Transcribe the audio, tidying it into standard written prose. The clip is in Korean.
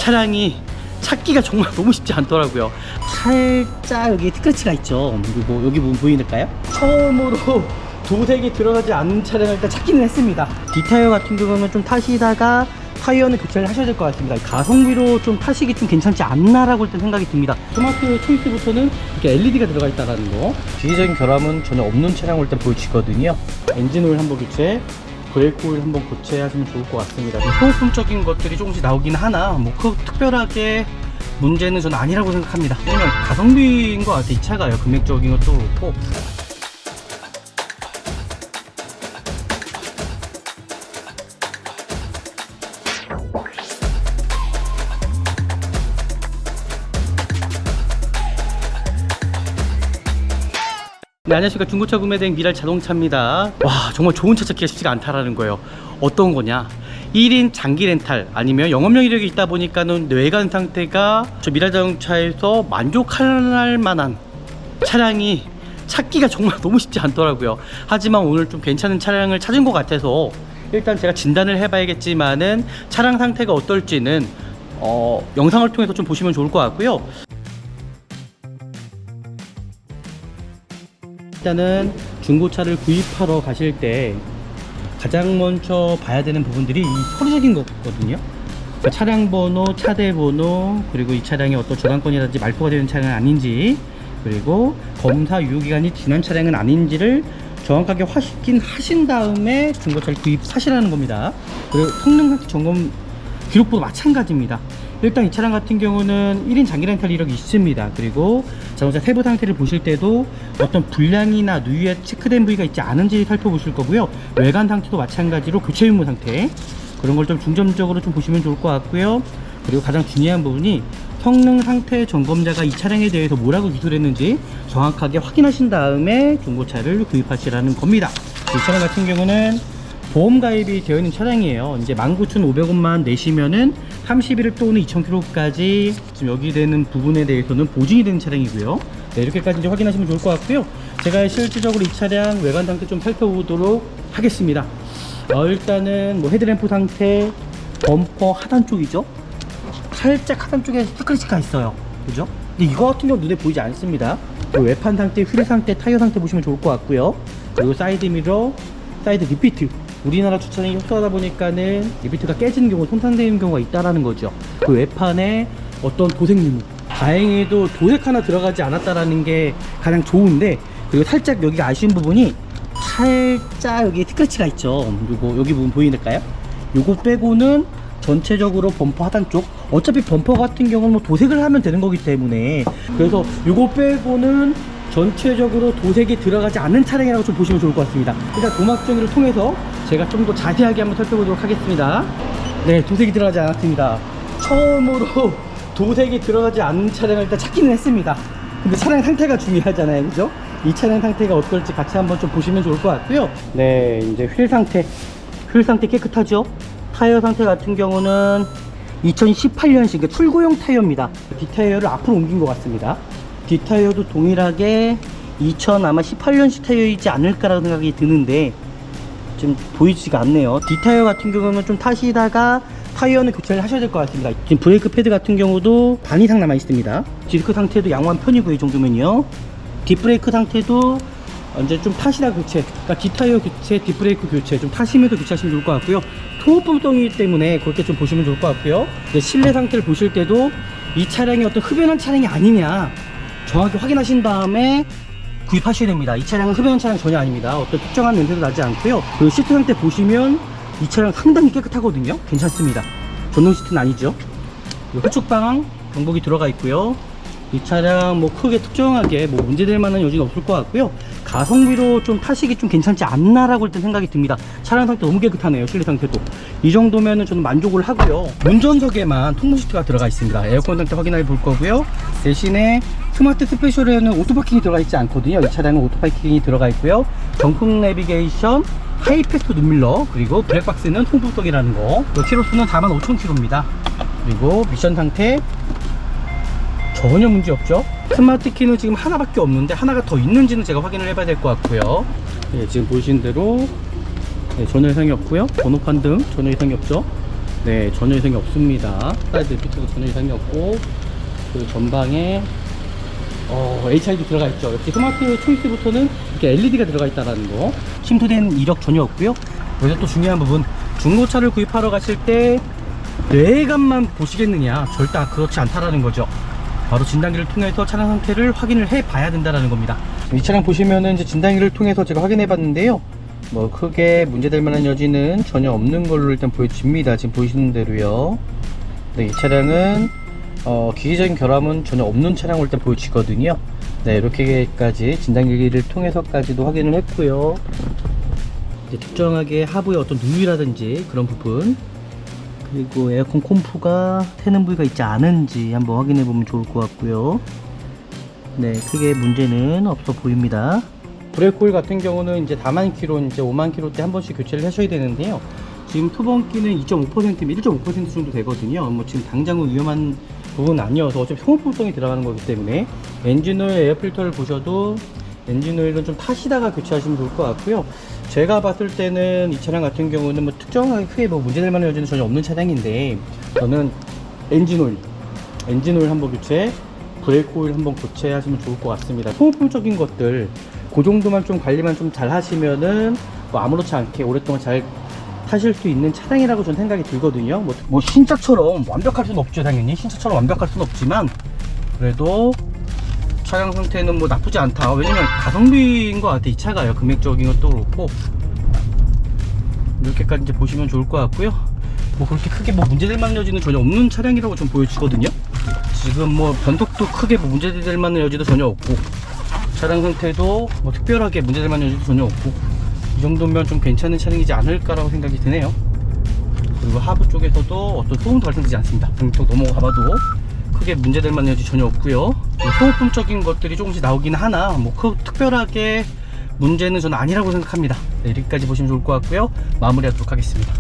차량이 찾기가 정말 너무 쉽지 않더라고요. 살짝 여기 스크래치가 있죠. 그리고 여기 부분 보이실까요? 처음으로 도색이 들어가지 않는 차량을 일단 찾기는 했습니다. 뒷타이어 같은 경우는 좀 타시다가 타이어는 교체를 하셔야 될 것 같습니다. 가성비로 좀 타시기 좀 괜찮지 않나라고 일단 생각이 듭니다. 스마트 초이스부터는 이렇게 LED가 들어가 있다는 거, 주기적인 결함은 전혀 없는 차량으로 일단 보여지거든요. 엔진 오일 한번 교체, 브레이크 오일 한번 교체하시면 좋을 것 같습니다. 소모품적인 것들이 조금씩 나오긴 하나 뭐 특별하게 문제는 저는 아니라고 생각합니다. 왜냐면 가성비인 것 같아요. 이 차가요. 금액적인 것도 그렇고. 네, 안녕하십니까. 중고차 구매대행 미랄 자동차입니다. 와, 정말 좋은 차 찾기가 쉽지가 않다라는 거예요. 어떤 거냐, 1인 장기 렌탈 아니면 영업용 이력이 있다 보니까는 외관 상태가 저 미랄 자동차에서 만족할 만한 차량이 찾기가 정말 너무 쉽지 않더라고요. 하지만 오늘 좀 괜찮은 차량을 찾은 것 같아서 일단 제가 진단을 해봐야겠지만은 차량 상태가 어떨지는 영상을 통해서 좀 보시면 좋을 것 같고요. 일단은 중고차를 구입하러 가실 때 가장 먼저 봐야 되는 부분들이 이 서류적인 거거든요. 그러니까 차량 번호, 차대 번호, 그리고 이 차량이 어떤 저당권이라든지 말소가 되는 차량은 아닌지, 그리고 검사 유효기간이 지난 차량은 아닌지를 정확하게 확인하신 다음에 중고차를 구입하시라는 겁니다. 그리고 성능 상태 점검 기록부도 마찬가지입니다. 일단 이 차량 같은 경우는 1인 장기 렌탈 이력이 있습니다. 그리고 자동차 세부 상태를 보실 때도 어떤 불량이나 누유에 체크된 부위가 있지 않은지 살펴보실 거고요. 외관 상태도 마찬가지로 교체 유무 상태, 그런 걸 좀 중점적으로 좀 보시면 좋을 것 같고요. 그리고 가장 중요한 부분이 성능 상태 점검자가 이 차량에 대해서 뭐라고 기술했는지 정확하게 확인하신 다음에 중고차를 구입하시라는 겁니다. 이 차량 같은 경우는 보험 가입이 되어 있는 차량이에요. 이제 19,500원만 내시면은 31일 또는 2,000km까지 지금 여기 되는 부분에 대해서는 보증이 되는 차량이고요. 네, 이렇게까지 이제 확인하시면 좋을 것 같고요. 제가 실질적으로 이 차량 외관 상태 좀 살펴보도록 하겠습니다. 일단은 뭐 헤드램프 상태, 범퍼 하단 쪽이죠. 살짝 하단 쪽에 스크래치가 있어요. 그죠? 근데 이거 같은 경우 눈에 보이지 않습니다. 외판 상태, 휠 상태, 타이어 상태 보시면 좋을 것 같고요. 그리고 사이드 미러, 사이드 리피트, 우리나라 주차장이 협소하다 보니까는 리피트가 깨지는 경우, 손상되는 경우가 있다라는 거죠. 그 외판에 어떤 도색 유무, 다행히도 도색 하나 들어가지 않았다라는 게 가장 좋은데, 그리고 살짝 여기가 아쉬운 부분이 살짝 여기 스크래치가 있죠. 그리고 여기 부분 보이실까요? 요거 빼고는 전체적으로 범퍼 하단 쪽, 어차피 범퍼 같은 경우는 뭐 도색을 하면 되는 거기 때문에, 그래서 요거 빼고는 전체적으로 도색이 들어가지 않는 차량이라고 좀 보시면 좋을 것 같습니다. 일단 도막 정리를 통해서 제가 좀 더 자세하게 한번 살펴보도록 하겠습니다. 네, 도색이 들어가지 않았습니다. 처음으로 도색이 들어가지 않는 차량을 일단 찾기는 했습니다. 근데 차량 상태가 중요하잖아요, 그죠? 이 차량 상태가 어떨지 같이 한번 좀 보시면 좋을 것 같고요. 네, 이제 휠 상태 깨끗하죠? 타이어 상태 같은 경우는 2018년식 그러니까 출고용 타이어입니다. 뒷타이어를 앞으로 옮긴 것 같습니다. 뒷타이어도 동일하게 아마 18년식 타이어이지 않을까라는 생각이 드는데 지금 보이지가 않네요. 뒷타이어 같은 경우는 좀 타시다가 타이어는 교체를 하셔야 될 것 같습니다. 지금 브레이크 패드 같은 경우도 반 이상 남아 있습니다. 디스크 상태도 양호한 편이고, 이 정도면요. 뒷브레이크 상태도 이제 좀 타시다 교체, 그러니까 뒷타이어 교체, 뒷브레이크 교체 좀 타시면서 교체하시면 좋을 것 같고요. 소모품성이기 때문에 그렇게 좀 보시면 좋을 것 같고요. 실내 상태를 보실 때도 이 차량이 어떤 흡연한 차량이 아니냐 정확히 확인하신 다음에 구입하셔야 됩니다. 이 차량은 흡연한 차량 전혀 아닙니다. 어떤 특정한 냄새도 나지 않고요. 그리고 시트 상태 보시면 이 차량 상당히 깨끗하거든요. 괜찮습니다. 전동 시트는 아니죠. 후측 방향 경보기 들어가 있고요. 이 차량 뭐 크게 특정하게 뭐 문제될 만한 여지는 없을 것 같고요. 가성비로 좀 타시기 좀 괜찮지 않나라고 일단 생각이 듭니다. 차량 상태 너무 깨끗하네요. 실내 상태도 이 정도면은 저는 만족을 하고요. 운전석에만 통로 시트가 들어가 있습니다. 에어컨 상태 확인해 볼 거고요. 대신에 스마트 스페셜에는 오토파킹이 들어가 있지 않거든요. 이 차량은 오토파킹이 들어가 있고요. 정품 내비게이션, 하이패스 눈밀러, 그리고 블랙박스는 통풍석이라는 거. 키로수는 45,000km입니다. 그리고 미션 상태 전혀 문제 없죠. 스마트 키는 지금 하나밖에 없는데 하나가 더 있는지는 제가 확인을 해봐야 될 것 같고요. 네, 지금 보시는 대로 전혀 이상이 없고요. 번호판 등 전혀 이상이 없죠. 네, 전혀 이상이 없습니다. 사이드 피트도 전혀 이상이 없고, 그 전방에 HID 들어가 있죠. 역시 스마트 초이스부터는 이렇게 LED가 들어가 있다는 거. 침투된 이력 전혀 없고요. 여기서 또 중요한 부분, 중고차를 구입하러 가실 때 외관만 보시겠느냐? 절대 그렇지 않다라는 거죠. 바로 진단기를 통해서 차량 상태를 확인을 해 봐야 된다는 겁니다. 이 차량 보시면은 이제 진단기를 통해서 제가 확인해 봤는데요. 뭐 크게 문제될 만한 여지는 전혀 없는 걸로 일단 보여집니다. 지금 보시는 대로요. 네, 이 차량은 기계적인 결함은 전혀 없는 차량으로 일단 보여지거든요. 네, 이렇게까지 진단기를 통해서까지도 확인을 했고요. 이제 특정하게 하부의 어떤 누유라든지 그런 부분, 그리고 에어컨 콤프가 새는 부위가 있지 않은지 한번 확인해 보면 좋을 것 같고요. 네, 크게 문제는 없어 보입니다. 브레이크 코일 같은 경우는 이제 4만 킬로, 이제 5만 킬로 때 한 번씩 교체를 하셔야 되는데요. 지금 투번기는 2.5%면 1.5% 정도 되거든요. 뭐 지금 당장은 위험한 부분은 아니어서 어차피 소모품성이 들어가는 거기 때문에 엔진오일, 에어필터를 보셔도 엔진오일은 좀 타시다가 교체하시면 좋을 것 같고요. 제가 봤을 때는 이 차량 같은 경우는 뭐 특정하게 크게 뭐 문제될 만한 여지는 전혀 없는 차량인데, 저는 엔진오일 한번 교체, 브레이크 오일 한번 교체하시면 좋을 것 같습니다. 소모품적인 것들 그 정도만 좀 관리만 좀 잘 하시면은 뭐 아무렇지 않게 오랫동안 잘 타실 수 있는 차량이라고 저는 생각이 들거든요. 뭐 신차처럼 완벽할 수는 없죠. 당연히 신차처럼 완벽할 수는 없지만 그래도 차량 상태는 뭐 나쁘지 않다. 왜냐면 가성비인 것 같아, 이 차가요. 금액적인 것도 그렇고. 이렇게까지 이제 보시면 좋을 것 같고요. 뭐 그렇게 크게 뭐 문제될 만한 여지는 전혀 없는 차량이라고 좀 보여지거든요. 지금 뭐 변속도 크게 뭐 문제될 만한 여지도 전혀 없고, 차량 상태도 뭐 특별하게 문제될 만한 여지도 전혀 없고, 이 정도면 좀 괜찮은 차량이지 않을까라고 생각이 드네요. 그리고 하부 쪽에서도 어떤 소음도 발생되지 않습니다. 또 넘어가봐도 크게 문제될 만한 여지 전혀 없고요. 소모품적인 것들이 조금씩 나오긴 하나 뭐 특별하게 문제는 저는 아니라고 생각합니다. 네, 이렇게까지 보시면 좋을 것 같고요. 마무리하도록 하겠습니다.